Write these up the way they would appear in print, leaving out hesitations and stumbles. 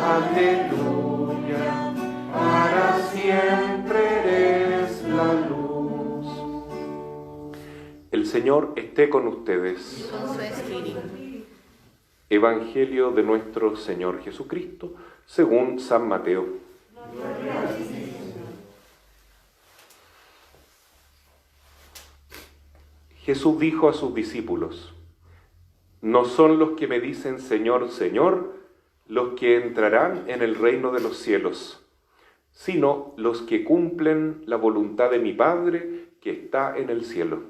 aleluya, para siempre eres la luz. El Señor esté con ustedes. Y con su espíritu. Evangelio de nuestro Señor Jesucristo, según San Mateo. Jesús dijo a sus discípulos: no son los que me dicen Señor, Señor, los que entrarán en el reino de los cielos, sino los que cumplen la voluntad de mi Padre que está en el cielo.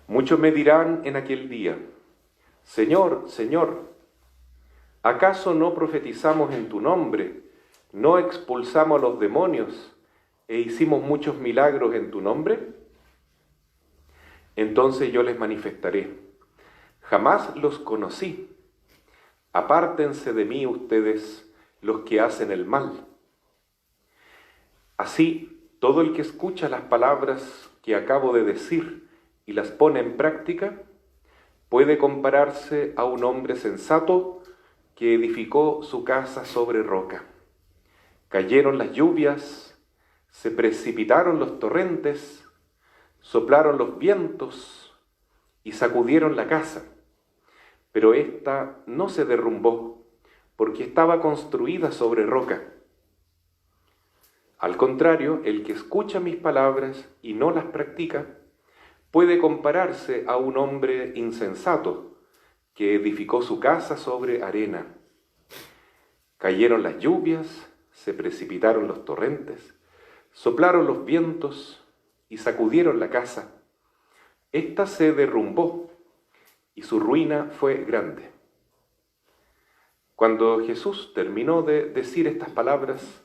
Muchos me dirán en aquel día: Señor, Señor, ¿acaso no profetizamos en tu nombre, no expulsamos a los demonios e hicimos muchos milagros en tu nombre? Entonces yo les manifestaré: jamás los conocí. Apártense de mí ustedes, los que hacen el mal. Así, todo el que escucha las palabras que acabo de decir y las pone en práctica, puede compararse a un hombre sensato que edificó su casa sobre roca. Cayeron las lluvias, se precipitaron los torrentes, soplaron los vientos y sacudieron la casa, pero ésta no se derrumbó, porque estaba construida sobre roca. Al contrario, el que escucha mis palabras y no las practica, puede compararse a un hombre insensato que edificó su casa sobre arena. Cayeron las lluvias, se precipitaron los torrentes, soplaron los vientos y sacudieron la casa. Ésta se derrumbó y su ruina fue grande. Cuando Jesús terminó de decir estas palabras,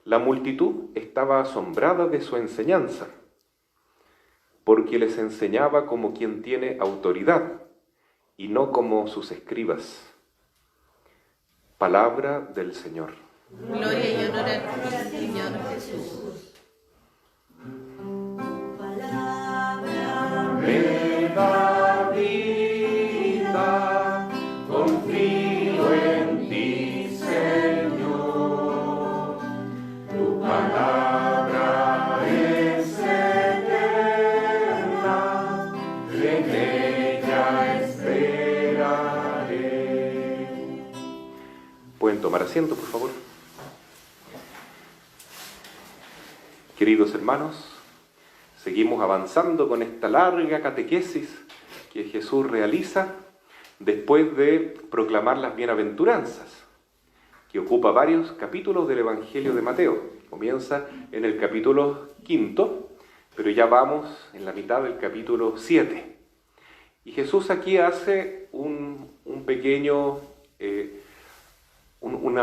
la multitud estaba asombrada de su enseñanza, porque les enseñaba como quien tiene autoridad y no como sus escribas. Palabra del Señor. Gloria y honor a ti, Señor Jesús. Me da vida, confío en ti, Señor. Tu palabra es eterna, en ella esperaré. ¿Pueden tomar asiento, por favor? Queridos hermanos, seguimos avanzando con esta larga catequesis que Jesús realiza después de proclamar las bienaventuranzas, que ocupa varios capítulos del Evangelio de Mateo. Comienza en el capítulo 5, pero ya vamos en la mitad del capítulo 7. Y Jesús aquí hace una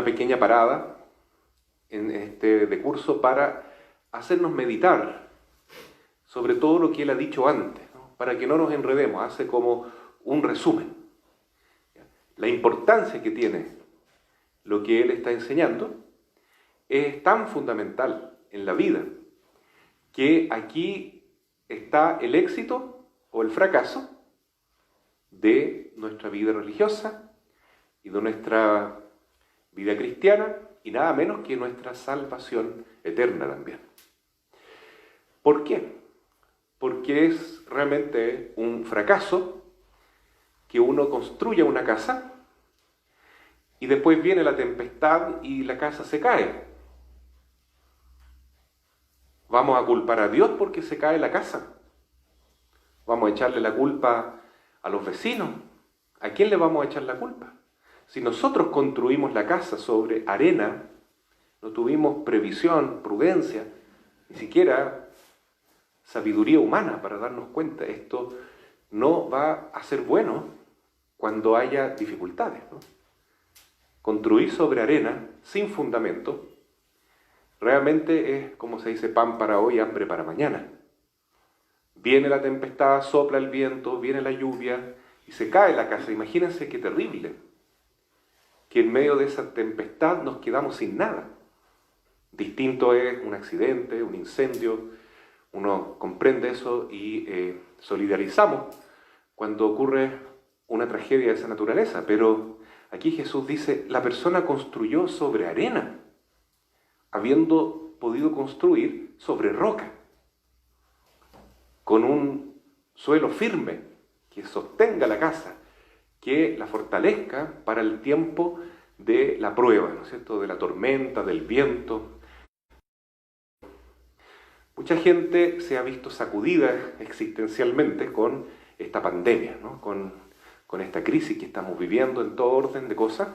pequeña parada en este decurso para hacernos meditar sobre todo lo que Él ha dicho antes, ¿no? Para que no nos enredemos, hace como un resumen. La importancia que tiene lo que Él está enseñando es tan fundamental en la vida que aquí está el éxito o el fracaso de nuestra vida religiosa y de nuestra vida cristiana y nada menos que nuestra salvación eterna también. ¿Por qué? Porque es realmente un fracaso que uno construya una casa y después viene la tempestad y la casa se cae. ¿Vamos a culpar a Dios porque se cae la casa? ¿Vamos a echarle la culpa a los vecinos? ¿A quién le vamos a echar la culpa? Si nosotros construimos la casa sobre arena, no tuvimos previsión, prudencia, ni siquiera sabiduría humana para darnos cuenta, esto no va a ser bueno cuando haya dificultades, ¿no? Construir sobre arena, sin fundamento, realmente es, como se dice, pan para hoy, hambre para mañana. Viene la tempestad, sopla el viento, viene la lluvia y se cae la casa. Imagínense qué terrible, que en medio de esa tempestad nos quedamos sin nada. Distinto es un accidente, un incendio. Uno comprende eso y solidarizamos cuando ocurre una tragedia de esa naturaleza, pero Aquí Jesús dice, la persona construyó sobre arena, habiendo podido construir sobre roca, con un suelo firme que sostenga la casa, que la fortalezca para el tiempo de la prueba, ¿no es cierto?, de la tormenta, del viento. Mucha gente se ha visto sacudida existencialmente con esta pandemia, ¿no?, con esta crisis que estamos viviendo en todo orden de cosas,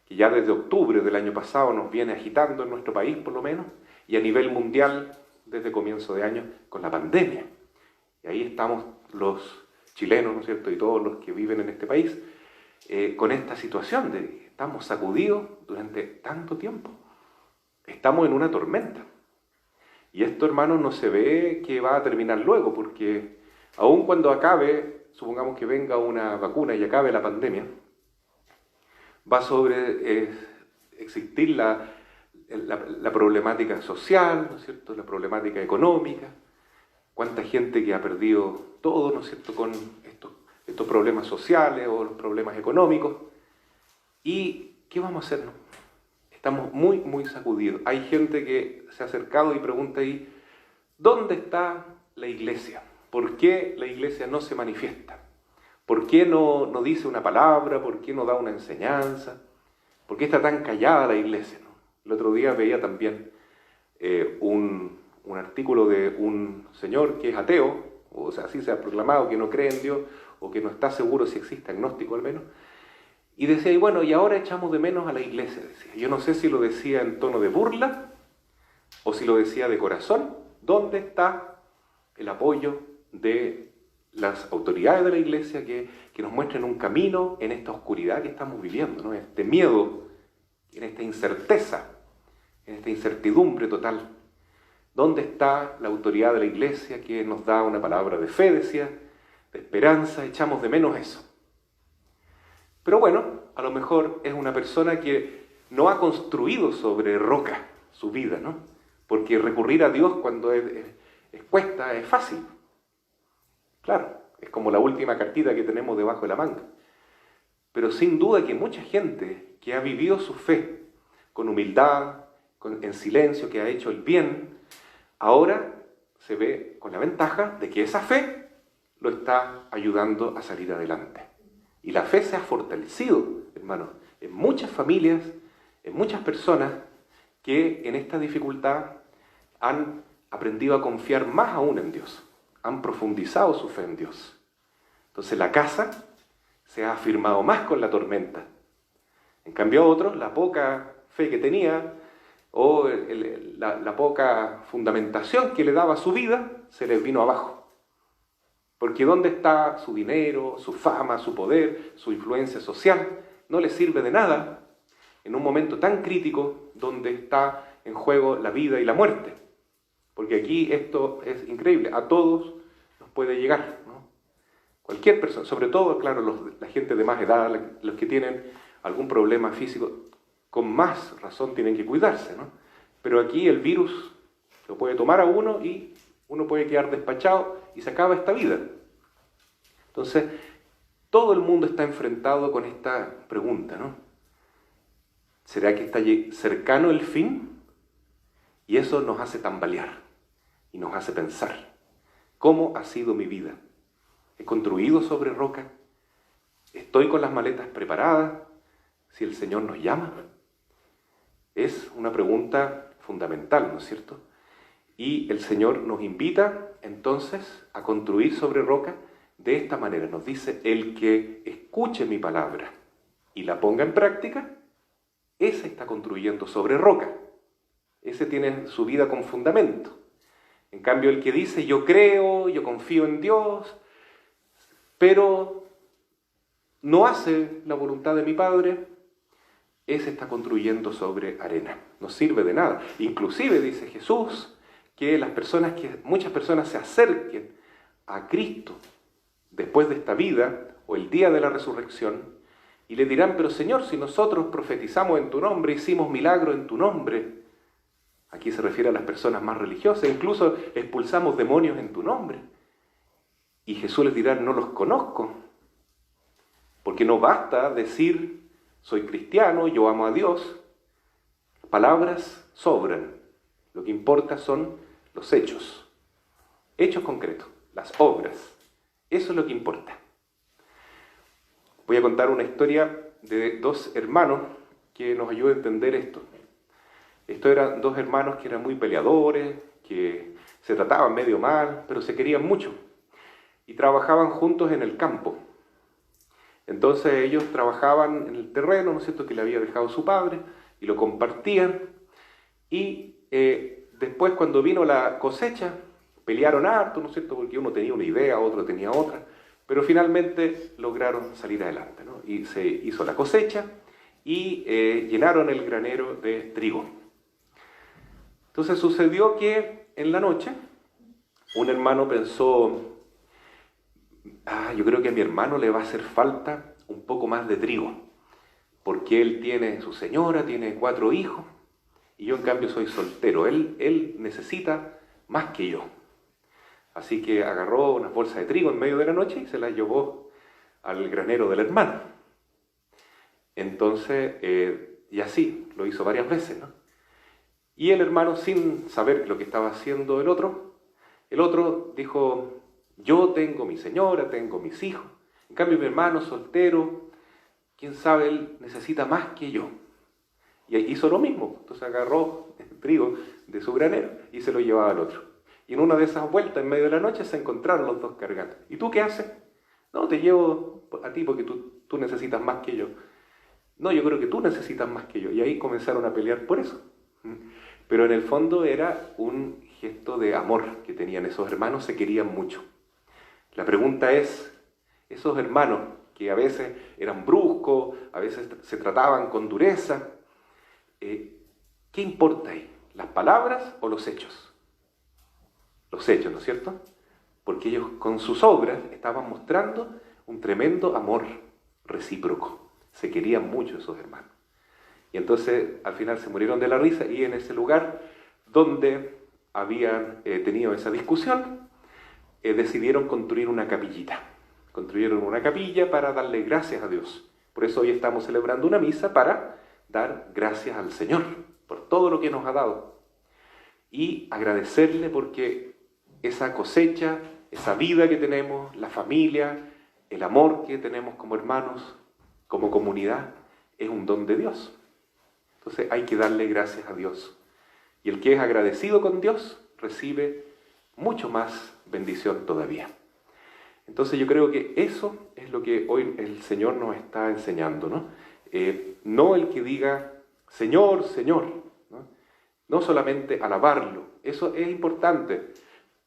que ya desde octubre del año pasado nos viene agitando en nuestro país por lo menos, y a nivel mundial desde comienzo de año con la pandemia. Y ahí estamos los chilenos, ¿no es cierto?, y todos los que viven en este país, con esta situación de que estamos sacudidos durante tanto tiempo. Estamos en una tormenta. Y esto, hermanos, no se ve que va a terminar luego, porque aun cuando acabe, supongamos que venga una vacuna y acabe la pandemia, va a existir la problemática social, ¿no es cierto?, la problemática económica, cuánta gente que ha perdido todo, ¿no es cierto?, con estos problemas sociales o los problemas económicos. ¿Y qué vamos a hacer, no? Estamos muy, muy sacudidos. Hay gente que se ha acercado y pregunta ahí, ¿dónde está la iglesia? ¿Por qué la iglesia no se manifiesta? ¿Por qué no dice una palabra? ¿Por qué no da una enseñanza? ¿Por qué está tan callada la iglesia, no? El otro día veía también un artículo de un señor que es ateo, o sea, así se ha proclamado, que no cree en Dios, o que no está seguro si existe, agnóstico al menos, y decía, y bueno, y ahora echamos de menos a la iglesia, decía. Yo no sé si lo decía en tono de burla, o si lo decía de corazón. ¿Dónde está el apoyo de las autoridades de la iglesia que nos muestren un camino en esta oscuridad que estamos viviendo, ¿no?, en este miedo, en esta incerteza, en esta incertidumbre total? ¿Dónde está la autoridad de la iglesia que nos da una palabra de fe, decía, de esperanza? Echamos de menos eso. Pero bueno, a lo mejor es una persona que no ha construido sobre roca su vida, ¿no? Porque recurrir a Dios cuando cuesta, es fácil. Claro, es como la última cartita que tenemos debajo de la manga. Pero sin duda que mucha gente que ha vivido su fe con humildad, en silencio, que ha hecho el bien, ahora se ve con la ventaja de que esa fe lo está ayudando a salir adelante. Y la fe se ha fortalecido, hermanos, en muchas familias, en muchas personas que en esta dificultad han aprendido a confiar más aún en Dios, han profundizado su fe en Dios. Entonces la casa se ha afirmado más con la tormenta. En cambio a otros, la poca fe que tenía o la poca fundamentación que le daba a su vida, se les vino abajo. Porque ¿dónde está su dinero, su fama, su poder, su influencia social? No les sirve de nada en un momento tan crítico donde está en juego la vida y la muerte. Porque aquí esto es increíble, a todos nos puede llegar, ¿no? Cualquier persona, sobre todo, claro, la gente de más edad, los que tienen algún problema físico, con más razón tienen que cuidarse, ¿no? Pero aquí el virus lo puede tomar a uno y uno puede quedar despachado y se acaba esta vida. Entonces, todo el mundo está enfrentado con esta pregunta, ¿no? ¿Será que está cercano el fin? Y eso nos hace tambalear y nos hace pensar, ¿cómo ha sido mi vida? ¿He construido sobre roca? ¿Estoy con las maletas preparadas si el Señor nos llama? Es una pregunta fundamental, ¿no es cierto? Y el Señor nos invita entonces a construir sobre roca de esta manera. Nos dice, el que escuche mi palabra y la ponga en práctica, ese está construyendo sobre roca. Ese tiene su vida con fundamento. En cambio, el que dice, yo creo, yo confío en Dios, pero no hace la voluntad de mi Padre, ese está construyendo sobre arena. No sirve de nada. Inclusive, dice Jesús, que muchas personas se acerquen a Cristo después de esta vida o el día de la resurrección y le dirán, pero Señor, si nosotros profetizamos en tu nombre, hicimos milagros en tu nombre, aquí se refiere a las personas más religiosas, incluso expulsamos demonios en tu nombre, y Jesús les dirá, no los conozco, porque no basta decir soy cristiano, yo amo a Dios. Palabras sobran. Lo que importa son los hechos. Hechos concretos, las obras. Eso es lo que importa. Voy a contar una historia de dos hermanos que nos ayuda a entender esto. Estos eran dos hermanos que eran muy peleadores, que se trataban medio mal, pero se querían mucho. Y trabajaban juntos en el campo. Entonces ellos trabajaban en el terreno, ¿no es cierto?, que le había dejado su padre, y lo compartían. Y después, cuando vino la cosecha, pelearon harto, ¿no es cierto?, porque uno tenía una idea, otro tenía otra, pero finalmente lograron salir adelante, ¿no? Y se hizo la cosecha y llenaron el granero de trigo. Entonces sucedió que en la noche un hermano pensó, yo creo que a mi hermano le va a hacer falta un poco más de trigo, porque él tiene su señora, tiene 4 hijos, y yo en cambio soy soltero. Él necesita más que yo. Así que agarró unas bolsas de trigo en medio de la noche y se las llevó al granero del hermano. Entonces, y así, lo hizo varias veces, ¿no? Y el hermano, sin saber lo que estaba haciendo el otro dijo, yo tengo mi señora, tengo mis hijos. En cambio, mi hermano soltero, quién sabe, él necesita más que yo. Y hizo lo mismo. Entonces agarró el trigo de su granero y se lo llevaba al otro. Y en una de esas vueltas, en medio de la noche, se encontraron los dos cargando. ¿Y tú qué haces? No, te llevo a ti porque tú necesitas más que yo. No, yo creo que tú necesitas más que yo. Y ahí comenzaron a pelear por eso. Pero en el fondo era un gesto de amor que tenían esos hermanos, se querían mucho. La pregunta es, esos hermanos que a veces eran bruscos, a veces se trataban con dureza, ¿qué importa ahí? ¿Las palabras o los hechos? Los hechos, ¿no es cierto? Porque ellos con sus obras estaban mostrando un tremendo amor recíproco. Se querían mucho esos hermanos. Y entonces al final se murieron de la risa y en ese lugar donde habían tenido esa discusión, decidieron construir una capillita. Construyeron una capilla para darle gracias a Dios. Por eso hoy estamos celebrando una misa para dar gracias al Señor por todo lo que nos ha dado. Y agradecerle porque esa cosecha, esa vida que tenemos, la familia, el amor que tenemos como hermanos, como comunidad, es un don de Dios. Entonces hay que darle gracias a Dios. Y el que es agradecido con Dios recibe mucho más bendición todavía. Entonces yo creo que eso es lo que hoy el Señor nos está enseñando, ¿no? No el que diga, Señor, Señor, ¿no? No solamente alabarlo, eso es importante,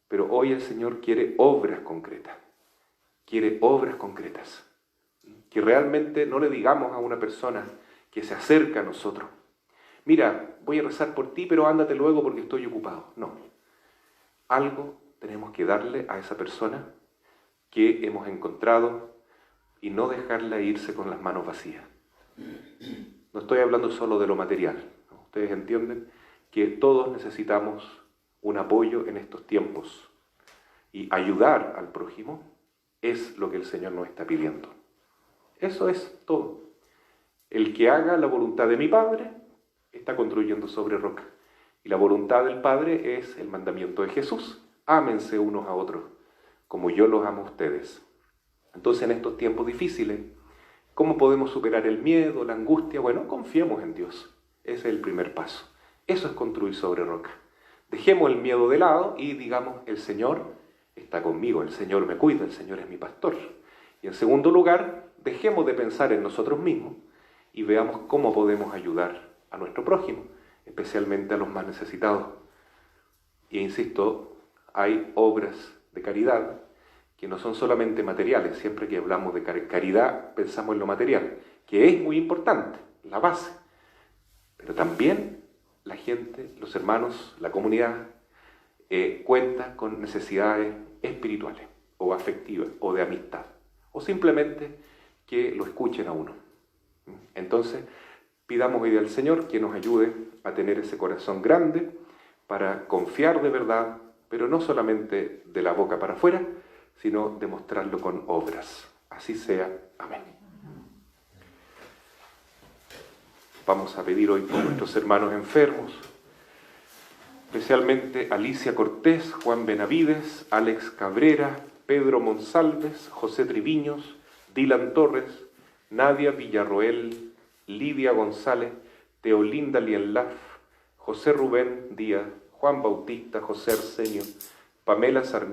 pero hoy el Señor quiere obras concretas, que realmente no le digamos a una persona que se acerca a nosotros, mira, voy a rezar por ti, pero ándate luego porque estoy ocupado. No, algo tenemos que darle a esa persona que hemos encontrado y no dejarla irse con las manos vacías. No estoy hablando solo de lo material, ¿no? Ustedes entienden que todos necesitamos un apoyo en estos tiempos y ayudar al prójimo es lo que el Señor nos está pidiendo. Eso es todo. El que haga la voluntad de mi Padre está construyendo sobre roca. Y la voluntad del Padre es el mandamiento de Jesús. Ámense unos a otros, como yo los amo a ustedes. Entonces, en estos tiempos difíciles, ¿cómo podemos superar el miedo, la angustia? Bueno, confiemos en Dios. Ese es el primer paso. Eso es construir sobre roca. Dejemos el miedo de lado y digamos, el Señor está conmigo, el Señor me cuida, el Señor es mi pastor. Y en segundo lugar, dejemos de pensar en nosotros mismos y veamos cómo podemos ayudar a nuestro prójimo, especialmente a los más necesitados. Y insisto, hay obras de caridad que no son solamente materiales. Siempre que hablamos de caridad pensamos en lo material, que es muy importante, la base. Pero también la gente, los hermanos, la comunidad, cuenta con necesidades espirituales o afectivas o de amistad. O simplemente que lo escuchen a uno. Entonces, pidamos hoy al Señor que nos ayude a tener ese corazón grande para confiar de verdad, pero no solamente de la boca para afuera, sino demostrarlo con obras. Así sea. Amén. Vamos a pedir hoy por nuestros hermanos enfermos, especialmente Alicia Cortés, Juan Benavides, Alex Cabrera, Pedro Monsalves, José Triviños, Dylan Torres, Nadia Villarroel, Lidia González, Teolinda Lienlaf, José Rubén Díaz, Juan Bautista, José Arsenio, Pamela Sarmiento,